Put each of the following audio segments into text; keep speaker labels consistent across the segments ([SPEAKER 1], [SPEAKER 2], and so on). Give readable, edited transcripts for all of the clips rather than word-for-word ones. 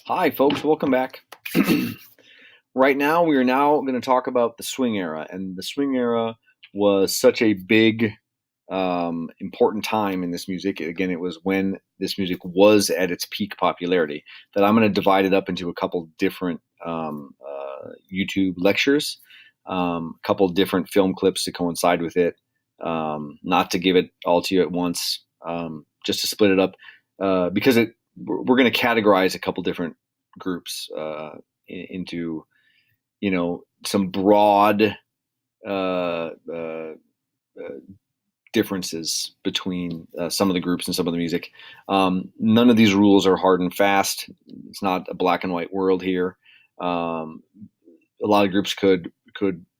[SPEAKER 1] Hi, folks. Welcome back. Right now, we are now going to talk about the swing era, and the swing era was such a big, important time in this music. Again, it was when this music was at its peak popularity. That I'm going to divide it up into a couple different YouTube lectures, a couple different film clips to coincide with it. Not to give it all to you at once, just to split it up, because we're going to categorize a couple different groups into some broad uh, uh, differences between some of the groups and some of the music. None of these rules are hard and fast. It's not a black and white world here. Um, a lot of groups could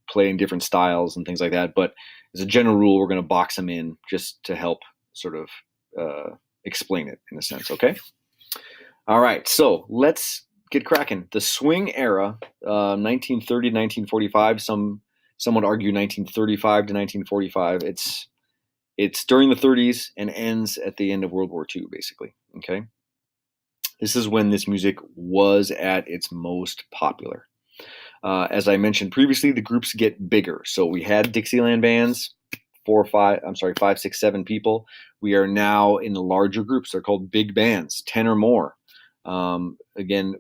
[SPEAKER 1] play in different styles and things like that, but as a general rule, we're going to box them in just to help sort of explain it in a sense. Okay. All right, so let's get cracking. The swing era, 1930 to 1945. Some would argue 1935 to 1945. It's during the 30s and ends at the end of World War II, basically. Okay, this is when this music was at its most popular. As I mentioned previously, the groups get bigger. So we had Dixieland bands, five, six, seven people. We are now in the larger groups. They're called big bands, 10 or more. Again,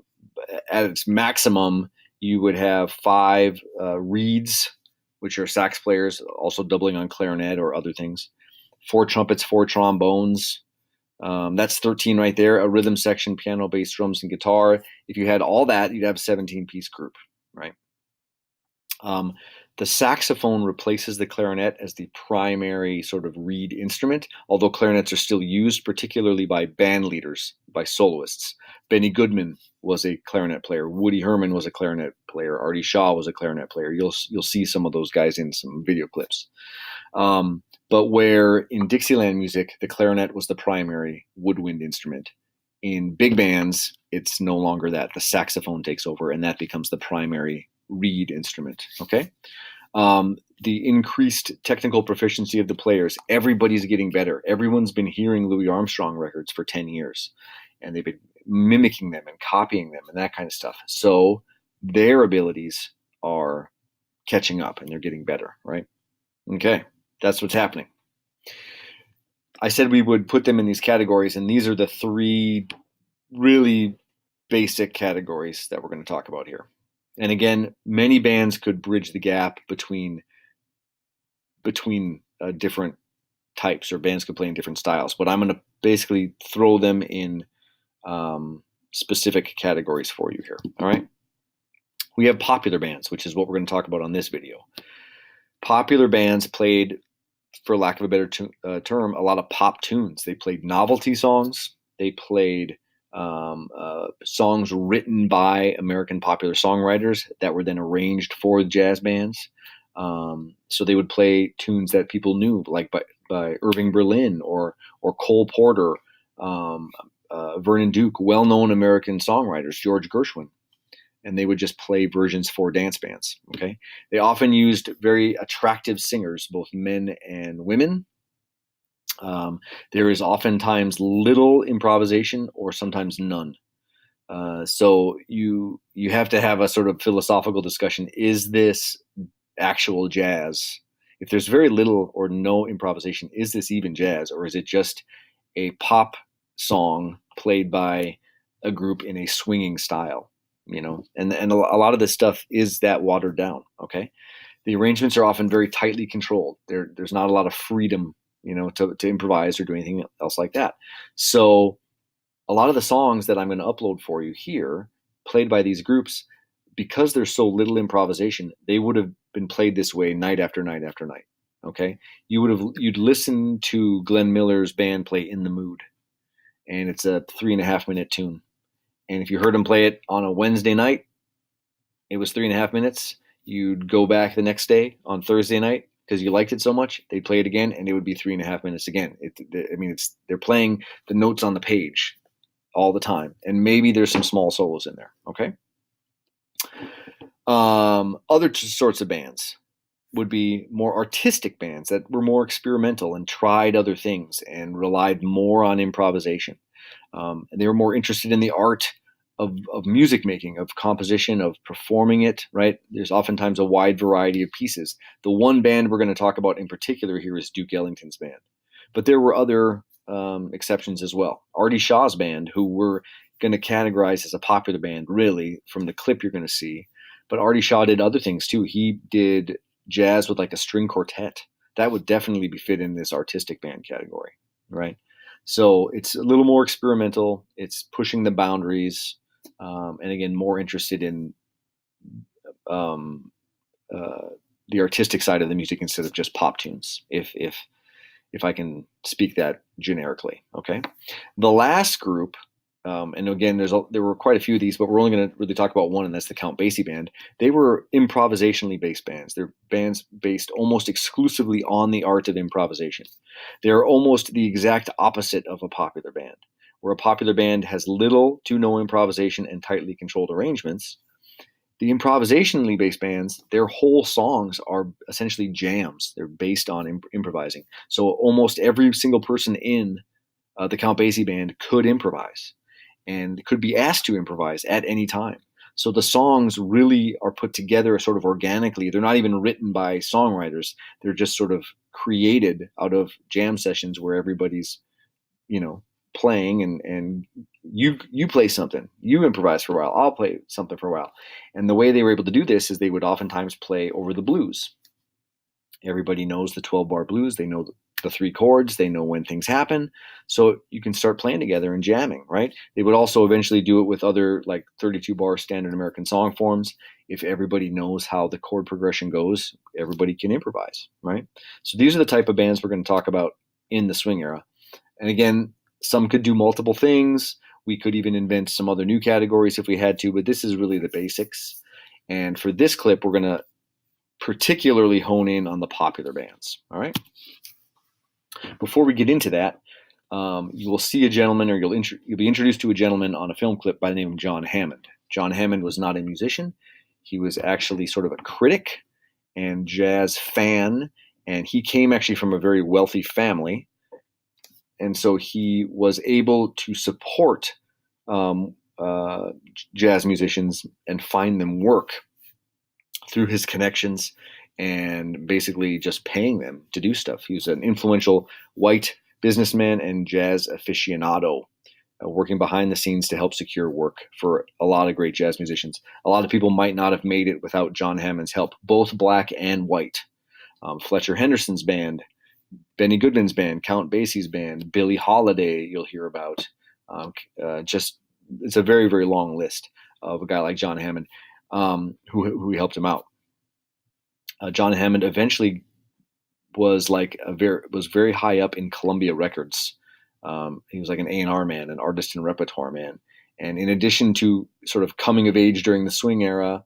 [SPEAKER 1] at its maximum, you would have five reeds, which are sax players, also doubling on clarinet or other things, four trumpets, four trombones. That's 13 right there. A rhythm section, piano, bass, drums, and guitar. If you had all that, you'd have a 17-piece group, right? Um, the saxophone replaces the clarinet as the primary sort of reed instrument, although clarinets are still used, particularly by band leaders, by soloists. Benny Goodman was a clarinet player. Woody Herman was a clarinet player. Artie Shaw was a clarinet player. You'll see some of those guys in some video clips. But where in Dixieland music, the clarinet was the primary woodwind instrument, in big bands, it's no longer that. The saxophone takes over, and that becomes the primary reed instrument. Okay. The increased technical proficiency of the players. Everybody's getting better. Everyone's been hearing Louis Armstrong records for 10 years, and they've been mimicking them and copying them and that kind of stuff. So their abilities are catching up and they're getting better, right? Okay, that's what's happening. I said we would put them in these categories, and these are the three really basic categories that we're going to talk about here. And again, many bands could bridge the gap between different types, or bands could play in different styles. But I'm going to basically throw them in specific categories for you here. All right. We have popular bands, which is what we're going to talk about on this video. Popular bands played, for lack of a better term, a lot of pop tunes. They played novelty songs. They played songs written by American popular songwriters that were then arranged for jazz bands. So they would play tunes that people knew, like by Irving Berlin or Cole Porter, Vernon Duke, well-known American songwriters, George Gershwin. And they would just play versions for dance bands. Okay, they often used very attractive singers, both men and women. There is oftentimes little improvisation, or sometimes none. So you have to have a sort of philosophical discussion. Is this actual jazz? If there's very little or no improvisation, is this even jazz, or is it just a pop song played by a group in a swinging style? And a lot of this stuff is that watered down. Okay, the arrangements are often very tightly controlled. There's not a lot of freedom, to improvise or do anything else like that. So a lot of the songs that I'm going to upload for you here, played by these groups, because there's so little improvisation, they would have been played this way night after night after night. Okay, you'd listen to Glenn Miller's band play "In the Mood," and it's a 3.5-minute tune. And if you heard them play it on a Wednesday night, it was 3.5 minutes. You'd go back the next day on Thursday night because you liked it so much. They'd play it again, and it would be 3.5 minutes again. They're playing the notes on the page all the time, and maybe there's some small solos in there. Okay. Other sorts of bands would be more artistic bands that were more experimental and tried other things and relied more on improvisation. And they were more interested in the art of music making, of composition, of performing it, right? There's oftentimes a wide variety of pieces. The one band we're going to talk about in particular here is Duke Ellington's band. But there were other exceptions as well. Artie Shaw's band, who we're going to categorize as a popular band, really, from the clip you're going to see. But Artie Shaw did other things too. He did jazz with like a string quartet. That would definitely be fit in this artistic band category, right? So it's a little more experimental. It's pushing the boundaries, and again, more interested in um, the artistic side of the music instead of just pop tunes. If I can speak that generically, okay. The last group, and again, there were quite a few of these, but we're only going to really talk about one, and that's the Count Basie Band. They were improvisationally based bands. They're bands based almost exclusively on the art of improvisation. They're almost the exact opposite of a popular band, where a popular band has little to no improvisation and tightly controlled arrangements. The improvisationally based bands, their whole songs are essentially jams. They're based on improvising. So almost every single person in the Count Basie Band could improvise and could be asked to improvise at any time. So the songs really are put together sort of organically. They're not even written by songwriters. They're just sort of created out of jam sessions where everybody's, playing, and you play something, you improvise for a while, I'll play something for a while. And the way they were able to do this is they would oftentimes play over the blues. Everybody knows the 12-bar blues. They know the three chords. They know when things happen. So you can start playing together and jamming, right? They would also eventually do it with other like 32-bar standard American song forms. If everybody knows how the chord progression goes, everybody can improvise, right? So these are the type of bands we're going to talk about in the swing era. And again, some could do multiple things. We could even invent some other new categories if we had to, but this is really the basics. And for this clip, we're going to particularly hone in on the popular bands. All right. Before we get into that, you will see a gentleman, or you'll be introduced to a gentleman on a film clip by the name of John Hammond. John Hammond was not a musician. He was actually sort of a critic and jazz fan, and he came actually from a very wealthy family. And so he was able to support jazz musicians and find them work through his connections and basically just paying them to do stuff. He was an influential white businessman and jazz aficionado, working behind the scenes to help secure work for a lot of great jazz musicians. A lot of people might not have made it without John Hammond's help, both black and white. Fletcher Henderson's band, Benny Goodman's band, Count Basie's band, Billie Holiday, you'll hear about. It's a very, very long list of a guy like John Hammond who helped him out. John Hammond eventually was very high up in Columbia Records. He was like an A&R man, an artist and repertoire man. And in addition to sort of coming of age during the swing era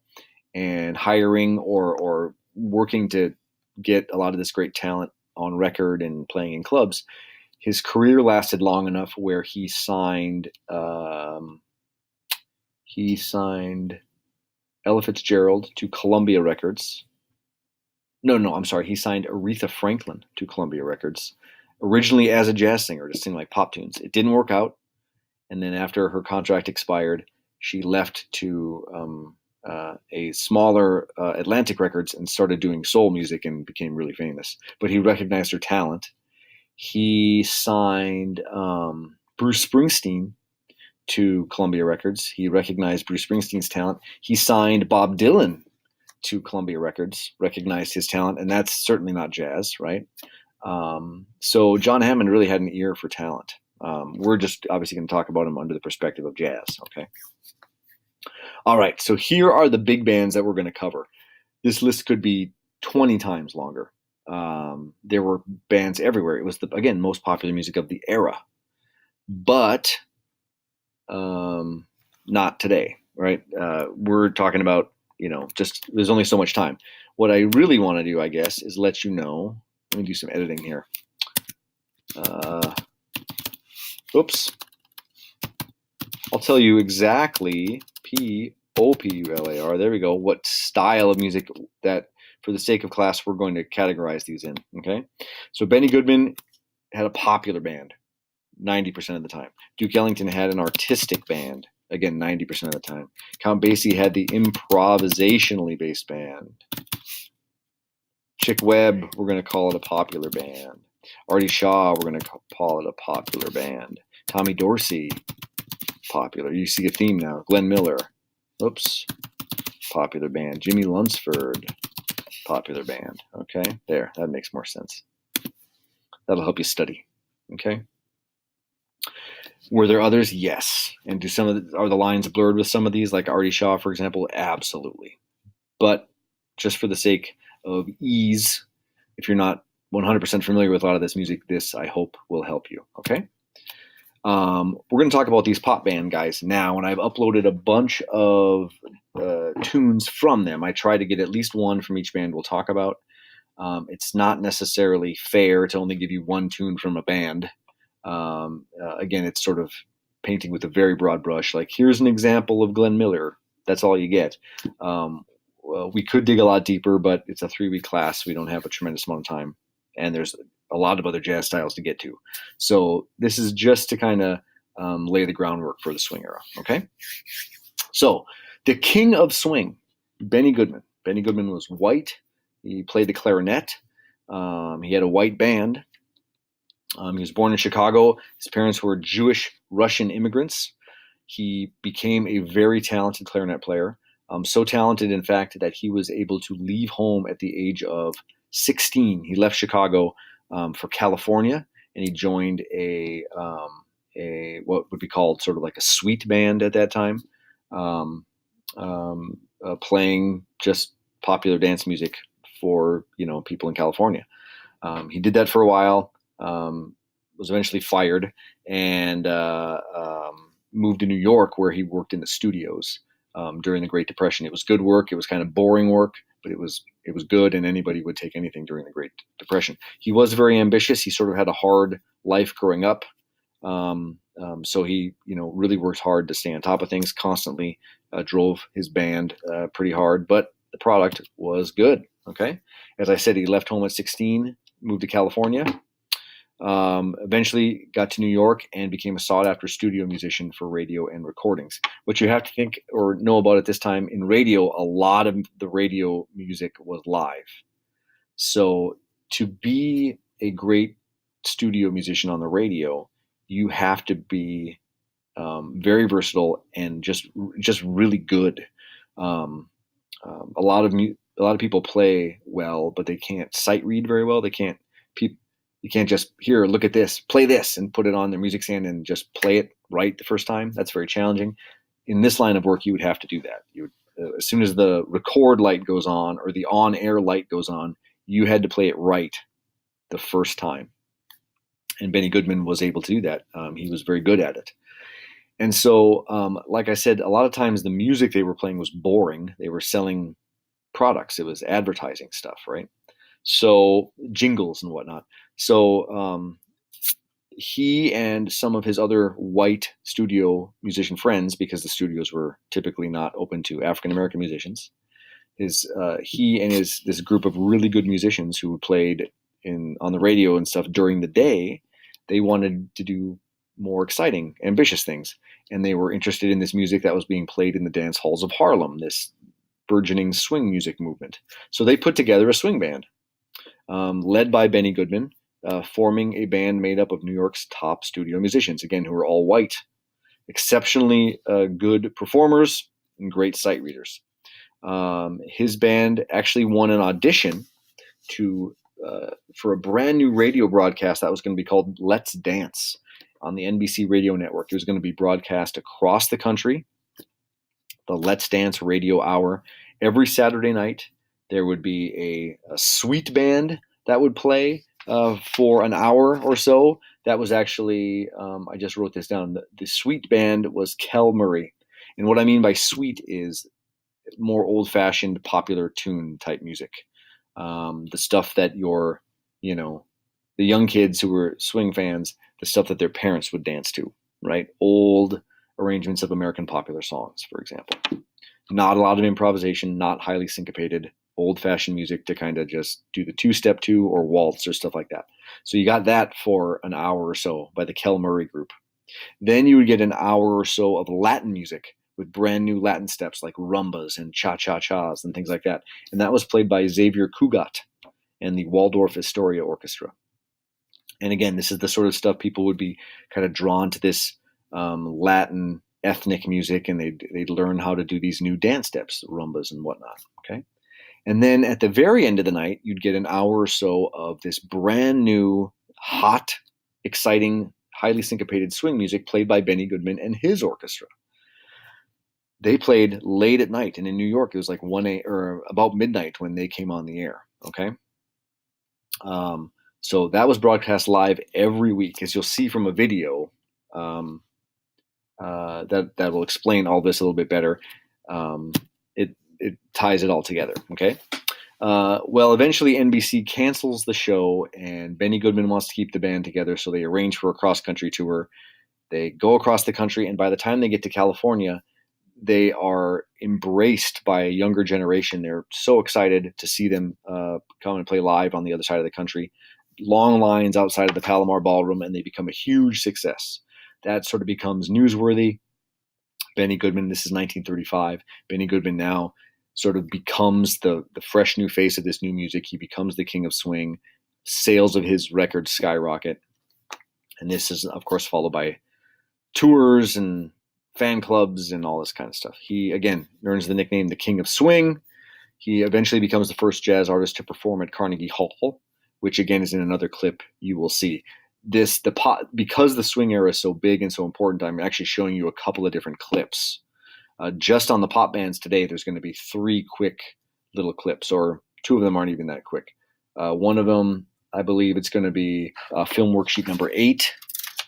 [SPEAKER 1] and hiring or working to get a lot of this great talent on record and playing in clubs, his career lasted long enough where he signed Ella Fitzgerald to Columbia Records. I'm sorry. He signed Aretha Franklin to Columbia Records, originally as a jazz singer to sing like pop tunes. It didn't work out. And then after her contract expired, she left to a smaller Atlantic Records and started doing soul music and became really famous. But he recognized her talent. He signed Bruce Springsteen to Columbia Records. He recognized Bruce Springsteen's talent. He signed Bob Dylan to Columbia Records, recognized his talent, and that's certainly not jazz, right? So John Hammond really had an ear for talent. We're just obviously going to talk about him under the perspective of jazz, okay? All right, so here are the big bands that we're going to cover. This list could be 20 times longer. There were bands everywhere. It was again, most popular music of the era. But not today, right? We're talking about, just there's only so much time. What I really want to do, I guess, is let you know. Let me do some editing here. Oops. I'll tell you exactly, popular, there we go, what style of music that, for the sake of class, we're going to categorize these in, okay? So Benny Goodman had a popular band 90% of the time. Duke Ellington had an artistic band Again, 90% of the time. Count Basie had the improvisationally based band. Chick Webb, we're going to call it a popular band. Artie Shaw, we're going to call it a popular band. Tommy Dorsey, popular. You see a theme now. Glenn Miller, oops, popular band. Jimmy Lunsford, popular band. Okay, there, that makes more sense. That'll help you study. Okay. Were there others? Yes. And are the lines blurred with some of these, like Artie Shaw, for example? Absolutely. But just for the sake of ease, if you're not 100% familiar with a lot of this music, this, I hope, will help you. Okay. We're going to talk about these pop band guys now, and I've uploaded a bunch of tunes from them. I try to get at least one from each band we'll talk about. It's not necessarily fair to only give you one tune from a band. Again, it's sort of painting with a very broad brush. Like, here's an example of Glenn Miller. That's all you get. Well, we could dig a lot deeper, but it's a 3-week class. We don't have a tremendous amount of time, and there's a lot of other jazz styles to get to. So this is just to kind of lay the groundwork for the swing era. Okay. So the king of swing, Benny Goodman. Benny Goodman was white. He played the clarinet. He had a white band. He was born in Chicago. His parents were Jewish Russian immigrants. He became a very talented clarinet player. So talented, in fact, that he was able to leave home at the age of 16. He left Chicago for California, and he joined a what would be called sort of like a suite band at that time, playing just popular dance music for people in California. He did that for a while. Was eventually fired and moved to New York, where he worked in the studios during the Great Depression. It was good work. It was kind of boring work, but it was good, and anybody would take anything during the Great Depression. He was very ambitious. He sort of had a hard life growing up, so he really worked hard to stay on top of things. Constantly drove his band pretty hard, but the product was good. Okay, as I said, he left home at 16, moved to California. Eventually got to New York and became a sought-after studio musician for radio and recordings. What you have to think or know about at this time, in radio, a lot of the radio music was live. So to be a great studio musician on the radio, you have to be very versatile and just really good. A lot of people play well, but they can't sight read very well. You can't just, here, look at this, play this, and put it on their music stand and just play it right the first time. That's very challenging. In this line of work, you would have to do that. As soon as the record light goes on or the on-air light goes on, you had to play it right the first time. And Benny Goodman was able to do that. He was very good at it. And so, like I said, a lot of times the music they were playing was boring. They were selling products. It was advertising stuff, right? So jingles and whatnot. So he and some of his other white studio musician friends, because the studios were typically not open to African-American musicians, he and this group of really good musicians who played on the radio and stuff during the day, they wanted to do more exciting, ambitious things. And they were interested in this music that was being played in the dance halls of Harlem, this burgeoning swing music movement. So they put together a swing band. Led by Benny Goodman, forming a band made up of New York's top studio musicians, again, who are all white, exceptionally good performers and great sight readers. His band actually won an audition for a brand new radio broadcast that was going to be called Let's Dance on the NBC radio network. It was going to be broadcast across the country, the Let's Dance radio hour. Every Saturday night, there would be a suite band that would play for an hour or so. That was actually, I just wrote this down. The suite band was Kel Murray. And what I mean by suite is more old-fashioned, popular tune type music. The stuff that the young kids who were swing fans, the stuff that their parents would dance to, right? Old arrangements of American popular songs, for example. Not a lot of improvisation, not highly syncopated, old-fashioned music to kind of just do the two-step two or waltz or stuff like that. So you got that for an hour or so by the Kel Murray Group. Then you would get an hour or so of Latin music with brand new Latin steps like rumbas and cha-cha-chas and things like that. And that was played by Xavier Cugat and the Waldorf Astoria Orchestra. And again, this is the sort of stuff people would be kind of drawn to this Latin ethnic music, and they'd learn how to do these new dance steps, rumbas and whatnot. Okay. And then at the very end of the night, you'd get an hour or so of this brand new, hot, exciting, highly syncopated swing music played by Benny Goodman and his orchestra. They played late at night, and in New York, it was like 1 or about midnight when they came on the air. Okay. So that was broadcast live every week, as you'll see from a video that will explain all this a little bit better. It ties it all together. Okay. Well, eventually NBC cancels the show, and Benny Goodman wants to keep the band together, so they arrange for a cross-country tour. They go across the country, and by the time they get to California, they are embraced by a younger generation. They're so excited to see them come and play live on the other side of the country. Long lines outside of the Palomar Ballroom, and they become a huge success. That sort of becomes newsworthy. Benny Goodman, this is 1935. Benny Goodman now sort of becomes the fresh new face of this new music. He becomes the king of swing. Sales of his records skyrocket. And this is, of course, followed by tours and fan clubs and all this kind of stuff. He, again, earns the nickname the King of Swing. He eventually becomes the first jazz artist to perform at Carnegie Hall, which, again, is in another clip you will see. Because the swing era is so big and so important, I'm actually showing you a couple of different clips. Just on the pop bands today, there's going to be 3 quick little clips, or 2 of them aren't even that quick. One of them, I believe it's going to be film worksheet number 8.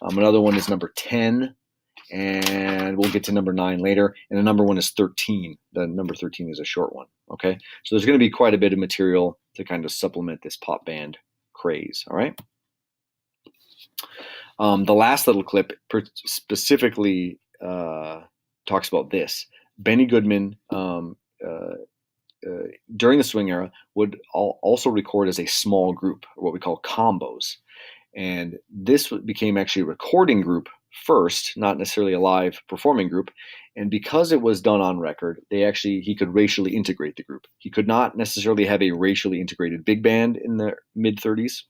[SPEAKER 1] Another one is number 10, and we'll get to number 9 later. And the number 1 is 13. The number 13 is a short one. Okay, so there's going to be quite a bit of material to kind of supplement this pop band craze. All right. The last little clip specifically talks about this. Benny Goodman, during the swing era, would also record as a small group, or what we call combos. And this became actually a recording group first, not necessarily a live performing group. And because it was done on record, he could racially integrate the group. He could not necessarily have a racially integrated big band in the mid-30s.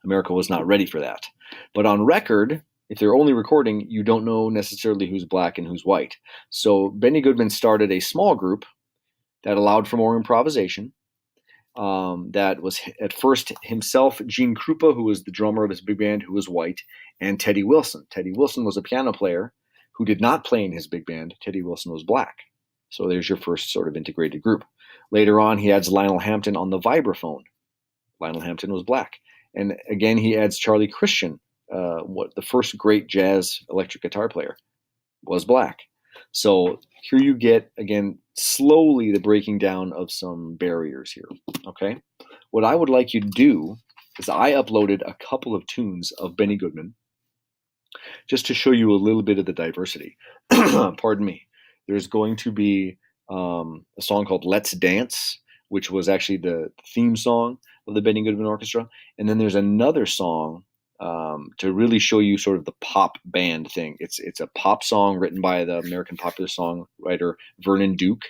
[SPEAKER 1] America was not ready for that. But on record, if they're only recording, you don't know necessarily who's black and who's white. So Benny Goodman started a small group that allowed for more improvisation. That was at first himself, Gene Krupa, who was the drummer of his big band, who was white, and Teddy Wilson. Teddy Wilson was a piano player who did not play in his big band. Teddy Wilson was black. So there's your first sort of integrated group. Later on, he adds Lionel Hampton on the vibraphone. Lionel Hampton was black. And again, he adds Charlie Christian, the first great jazz electric guitar player, was black. So here you get, again, slowly the breaking down of some barriers here, okay? What I would like you to do is I uploaded a couple of tunes of Benny Goodman just to show you a little bit of the diversity. Pardon me. There's going to be a song called Let's Dance, which was actually the theme song of the Benny Goodman Orchestra. And then there's another song to really show you sort of the pop band thing. It's a pop song written by the American popular songwriter Vernon Duke.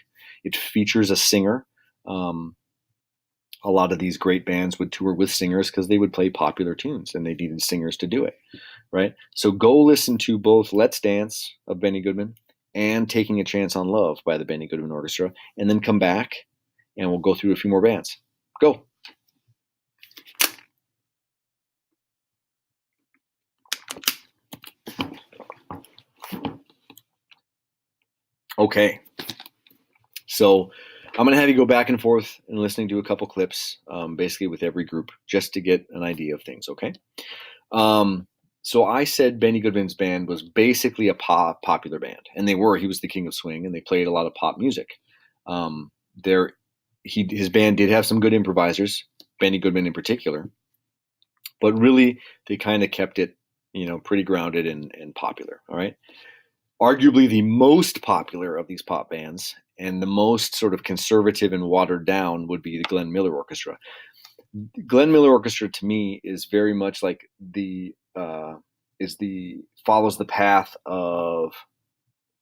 [SPEAKER 1] It features a singer. A lot of these great bands would tour with singers because they would play popular tunes and they needed singers to do it, right? So go listen to both Let's Dance of Benny Goodman and Taking a Chance on Love by the Benny Goodman Orchestra, and then come back and we'll go through a few more bands. Go. Okay, so I'm going to have you go back and forth and listening to a couple clips, basically with every group, just to get an idea of things, okay? So I said Benny Goodman's band was basically a popular band, and they were. He was the king of swing, and they played a lot of pop music. His band did have some good improvisers, Benny Goodman in particular, but really they kind of kept it, pretty grounded and popular, all right? Arguably the most popular of these pop bands and the most sort of conservative and watered down would be the Glenn Miller Orchestra. Glenn Miller Orchestra to me is very much like follows the path of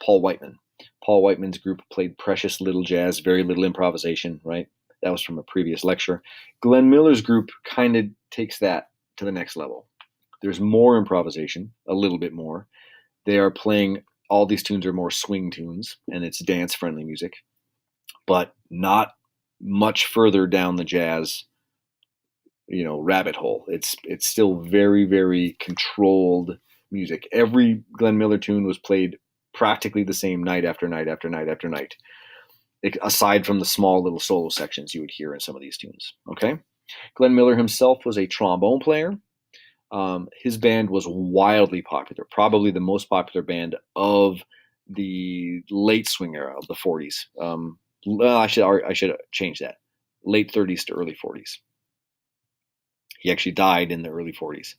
[SPEAKER 1] Paul Whiteman. Paul Whiteman's group played precious little jazz, very little improvisation, right? That was from a previous lecture. Glenn Miller's group kind of takes that to the next level. There's more improvisation, a little bit more. They are playing, all these tunes are more swing tunes, and it's dance-friendly music, but not much further down the jazz, rabbit hole. It's still very, very controlled music. Every Glenn Miller tune was played practically the same night after night after night after night, aside from the small little solo sections you would hear in some of these tunes. Okay, Glenn Miller himself was a trombone player. His band was wildly popular, probably the most popular band of the late swing era of the 40s. I should change that. Late 30s to early 40s. He actually died in the early 40s.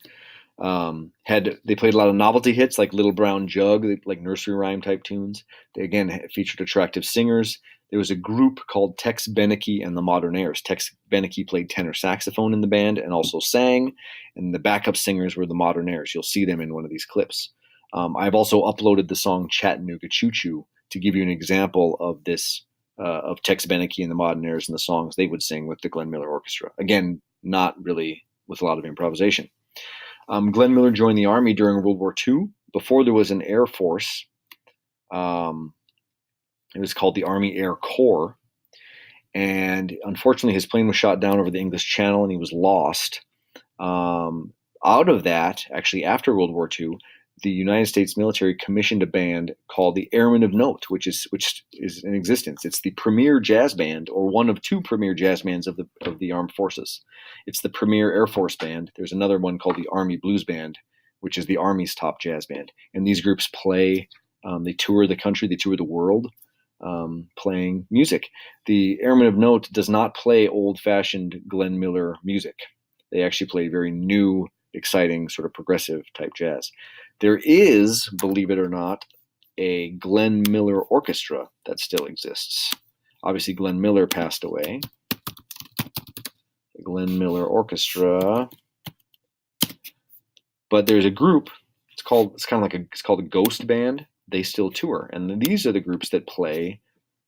[SPEAKER 1] They played a lot of novelty hits like Little Brown Jug, like nursery rhyme type tunes. They again featured attractive singers. There was a group called Tex Beneke and the Modernaires. Tex Beneke played tenor saxophone in the band and also sang, and the backup singers were the Modernaires. You'll see them in one of these clips. I've also uploaded the song Chattanooga Choo Choo to give you an example of this, of Tex Beneke and the Modernaires and the songs they would sing with the Glenn Miller Orchestra. Again, not really with a lot of improvisation. Glenn Miller joined the Army during World War II. Before there was an Air Force, it was called the Army Air Corps. And unfortunately, his plane was shot down over the English Channel and he was lost. Out of that, actually after World War II, the United States military commissioned a band called the Airmen of Note, which is in existence. It's the premier jazz band, or one of two premier jazz bands of the armed forces. It's the premier Air Force band. There's another one called the Army Blues Band, which is the Army's top jazz band. And these groups play, they tour the country, they tour the world, playing music. The Airmen of Note does not play old-fashioned Glenn Miller music. They actually play very new, exciting, sort of progressive type jazz. There is, believe it or not, a Glenn Miller Orchestra that still exists. Obviously, Glenn Miller passed away. The Glenn Miller Orchestra. But there's a group. It's called a ghost band. They still tour, and these are the groups that play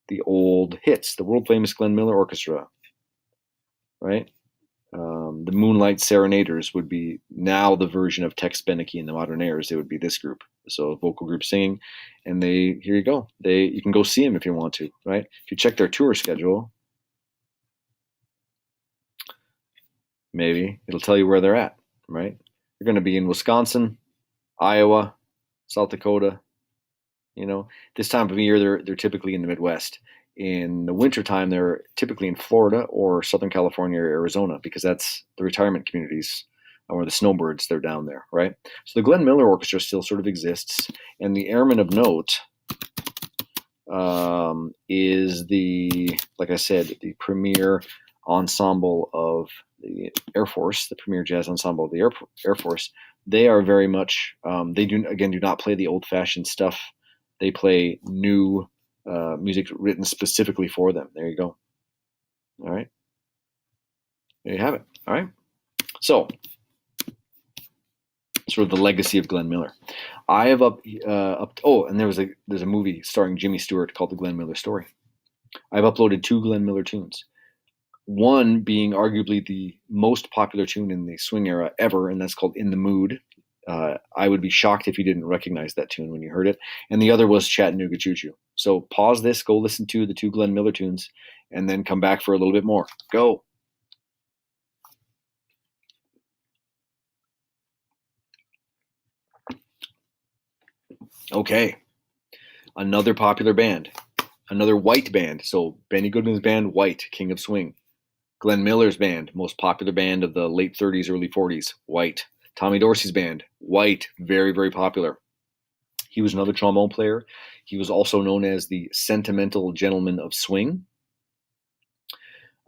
[SPEAKER 1] the old hits. The world famous Glenn Miller Orchestra, right? The Moonlight Serenaders would be now the version of Tex Beneke and the Modernaires. They would be this group, so a vocal group singing, and here you go. You can go see them if you want to, right? If you check their tour schedule, maybe it'll tell you where they're at, right? They're going to be in Wisconsin, Iowa, South Dakota. This time of year they're typically in the Midwest. In the wintertime, they're typically in Florida or Southern California or Arizona, because that's the retirement communities, or the snowbirds, they're down there, right? So the Glenn Miller Orchestra still sort of exists, and the Airmen of Note is like I said, the premier ensemble of the Air Force, the premier jazz ensemble of the Air Force. They are very much, they do not play the old-fashioned stuff. They play new music written specifically for them. There you go. All right. There you have it. All right. So, sort of the legacy of Glenn Miller. I have and there's a movie starring Jimmy Stewart called The Glenn Miller Story. I've uploaded 2 Glenn Miller tunes. One being arguably the most popular tune in the swing era ever, and that's called In the Mood. I would be shocked if you didn't recognize that tune when you heard it. And the other was Chattanooga Choo Choo. So pause this, go listen to the 2 Glenn Miller tunes, and then come back for a little bit more. Go. Okay. Another popular band. Another white band. So Benny Goodman's band, White, King of Swing. Glenn Miller's band, most popular band of the late 30s, early 40s, White. Tommy Dorsey's band, White, very, very popular. He was another trombone player. He was also known as the Sentimental Gentleman of Swing,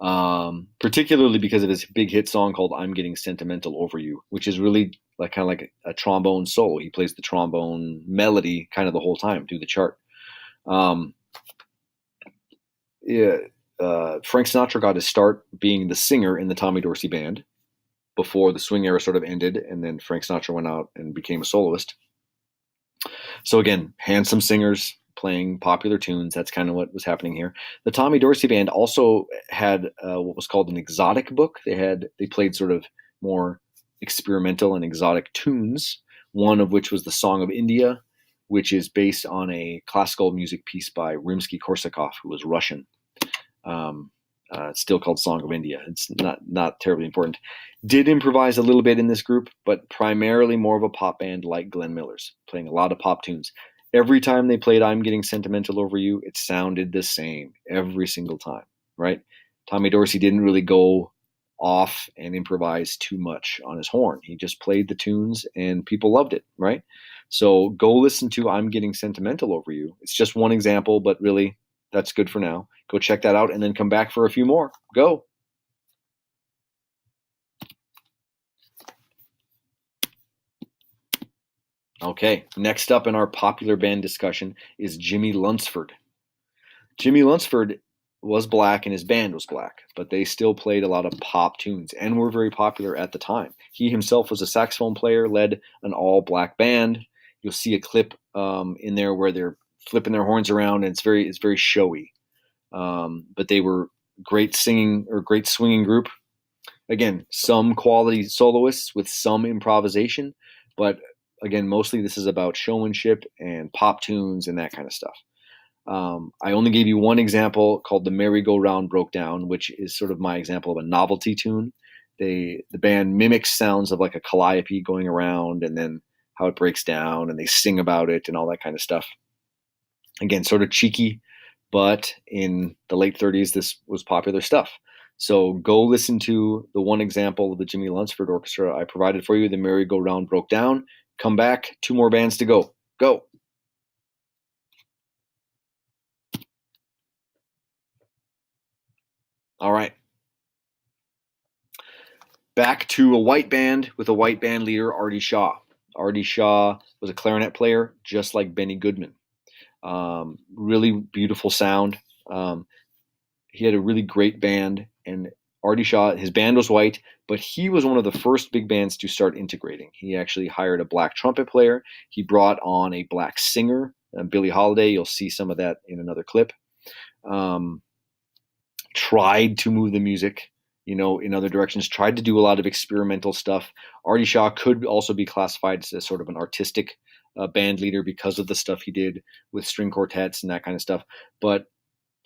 [SPEAKER 1] particularly because of his big hit song called I'm Getting Sentimental Over You, which is really kind of like a trombone solo. He plays the trombone melody kind of the whole time through the chart. Frank Sinatra got his start being the singer in the Tommy Dorsey band. before the swing era sort of ended, and then Frank Sinatra went out and became a soloist. So again, handsome singers playing popular tunes. That's kind of what was happening here. The Tommy Dorsey Band also had what was called an exotic book. They played sort of more experimental and exotic tunes. One of which was the Song of India, which is based on a classical music piece by Rimsky-Korsakov, who was Russian. It's still called Song of India. It's not terribly important. Did improvise a little bit in this group, but primarily more of a pop band like Glenn Miller's, playing a lot of pop tunes. Every time they played I'm Getting Sentimental Over You, it sounded the same every single time, right? Tommy Dorsey didn't really go off and improvise too much on his horn. He just played the tunes and people loved it, right? So go listen to I'm Getting Sentimental Over You. It's just one example, but really that's good for now. Go check that out and then come back for a few more. Go. Okay, next up in our popular band discussion is Jimmy Lunceford. Jimmy Lunceford was black and his band was black, but they still played a lot of pop tunes and were very popular at the time. He himself was a saxophone player, led an all-black band. You'll see a clip in there where they're flipping their horns around, and it's very showy. But they were great singing or great swinging group. Again, some quality soloists with some improvisation, but again, mostly this is about showmanship and pop tunes and that kind of stuff. I only gave you one example called The Merry-Go-Round Broke Down, which is sort of my example of a novelty tune. The band mimics sounds of like a calliope going around and then how it breaks down, and they sing about it and all that kind of stuff. Again, sort of cheeky, but in the late 30s, this was popular stuff. So go listen to the one example of the Jimmy Lunceford Orchestra I provided for you, The Merry-Go-Round Broke Down. Come back, 2 more bands to go. Go. All right. Back to a white band with a white band leader, Artie Shaw. Artie Shaw was a clarinet player, just like Benny Goodman. Really beautiful sound. He had a really great band, and Artie Shaw, his band was white, but he was one of the first big bands to start integrating. He actually hired a black trumpet player. He brought on a black singer, Billie Holiday. You'll see some of that in another clip. Tried to move the music, in other directions, tried to do a lot of experimental stuff. Artie Shaw could also be classified as sort of an artistic band leader because of the stuff he did with string quartets and that kind of stuff. But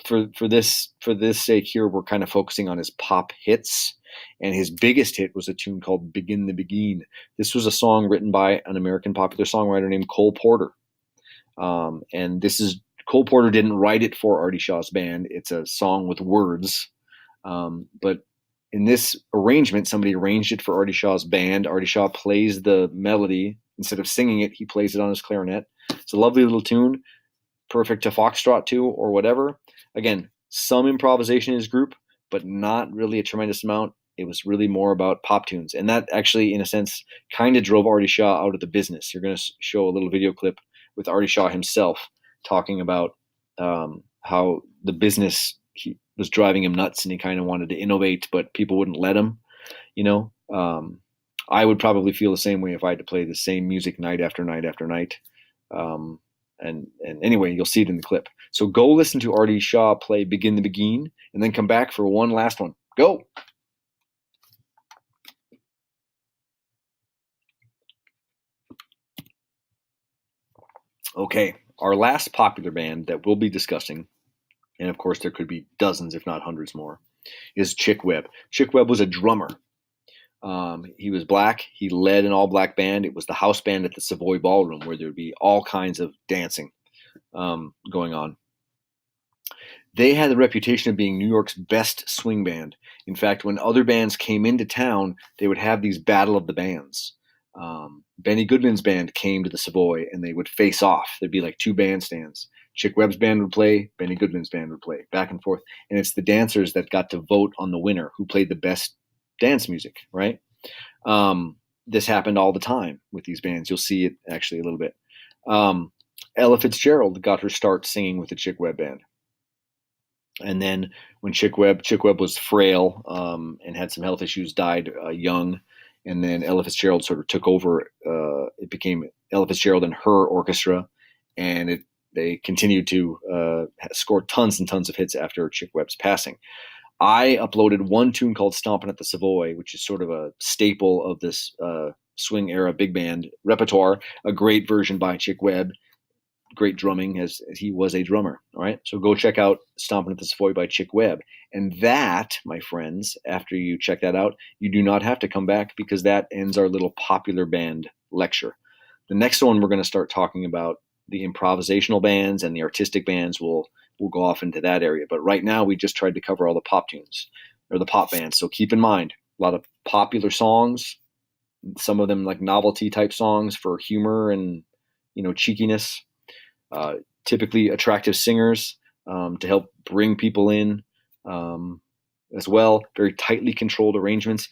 [SPEAKER 1] for this sake here, we're kind of focusing on his pop hits, and his biggest hit was a tune called Begin the Begin. This was a song written by an American popular songwriter named Cole Porter. And Cole Porter didn't write it for Artie Shaw's band. It's a song with words. But in this arrangement, somebody arranged it for Artie Shaw's band. Artie Shaw plays the melody. Instead of singing it, he plays it on his clarinet. It's a lovely little tune, perfect to foxtrot to or whatever. Again, some improvisation in his group, but not really a tremendous amount. It was really more about pop tunes. And that actually, in a sense, kind of drove Artie Shaw out of the business. You're going to show a little video clip with Artie Shaw himself talking about how the business was driving him nuts, and he kind of wanted to innovate, but people wouldn't let him. I would probably feel the same way if I had to play the same music night after night after night. And anyway, you'll see it in the clip. So go listen to Artie Shaw play Begin the Begin, and then come back for one last one. Go. Okay, our last popular band that we'll be discussing, and of course there could be dozens, if not hundreds more, is Chick Webb. Chick Webb was a drummer. He was black. He led an all-black band. It was the house band at the Savoy Ballroom, where there would be all kinds of dancing going on. They had the reputation of being New York's best swing band. In fact, when other bands came into town, they would have these battle of the bands. Benny Goodman's band came to the Savoy, and they would face off. There'd be like 2 bandstands. Chick Webb's band would play, Benny Goodman's band would play, back and forth. And it's the dancers that got to vote on the winner, who played the best dance music, right? This happened all the time with these bands. You'll see it actually a little bit. Ella Fitzgerald got her start singing with the Chick Webb band. And then when Chick Webb was frail and had some health issues, died young, and then Ella Fitzgerald sort of took over. It became Ella Fitzgerald and her orchestra, and they continued to score tons and tons of hits after Chick Webb's passing. I uploaded one tune called "Stompin' at the Savoy," which is sort of a staple of this swing era big band repertoire. A great version by Chick Webb, great drumming as he was a drummer. All right, so go check out "Stompin' at the Savoy" by Chick Webb, and that, my friends, after you check that out, you do not have to come back, because that ends our little popular band lecture. The next one we're going to start talking about the improvisational bands and the artistic bands. We'll go off into that area, but right now we just tried to cover all the pop tunes or the pop bands. So keep in mind a lot of popular songs, some of them like novelty type songs for humor and cheekiness. Typically attractive singers to help bring people in as well. Very tightly controlled arrangements,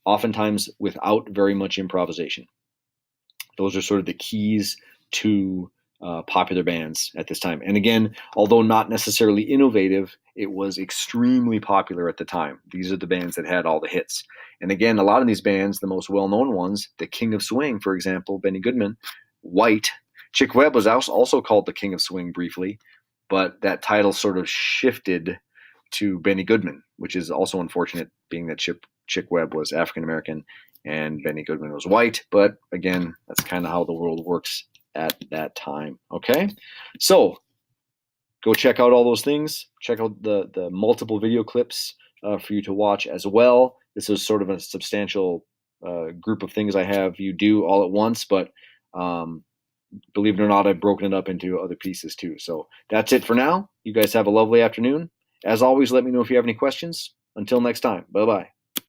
[SPEAKER 1] oftentimes without very much improvisation. Those are sort of the keys to popular bands at this time. And again, although not necessarily innovative, it was extremely popular at the time. These are the bands that had all the hits. And again, a lot of these bands, the most well-known ones, the King of Swing, for example, Benny Goodman, White. Chick Webb was also called the King of Swing briefly, but that title sort of shifted to Benny Goodman, which is also unfortunate, being that Chick Webb was African American and Benny Goodman was white. But again, that's kind of how the world works at that time. Okay, so go check out all those things. Check out the multiple video clips for you to watch as well. This is sort of a substantial group of things I have you do all at once, but believe it or not, I've broken it up into other pieces too. So that's it for now. You guys have a lovely afternoon. As always, let me know if you have any questions. Until next time, bye-bye.